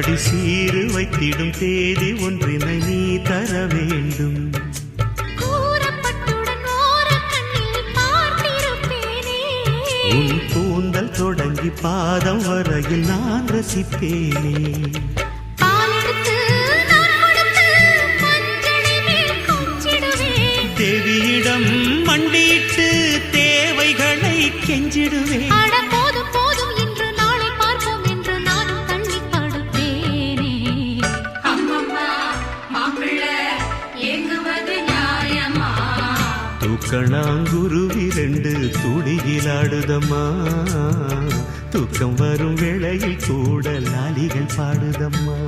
அடி சீரு வைத்திடும் தேதி ஒன்றினை நீ தர வேண்டும். உன் கூந்தல் தொடங்கி பாதம் வரையில் நான் ரசிப்பேனே. தேவியிடம் மண்டியிட்டு தேவைகளை கெஞ்சிடுவேன். தூக்கணாங்குருவிரண்டு துடியிலாடுதம்மா, தூக்கம் வரும் வேளையில் கூட லாலிகள் பாடுதம்மா.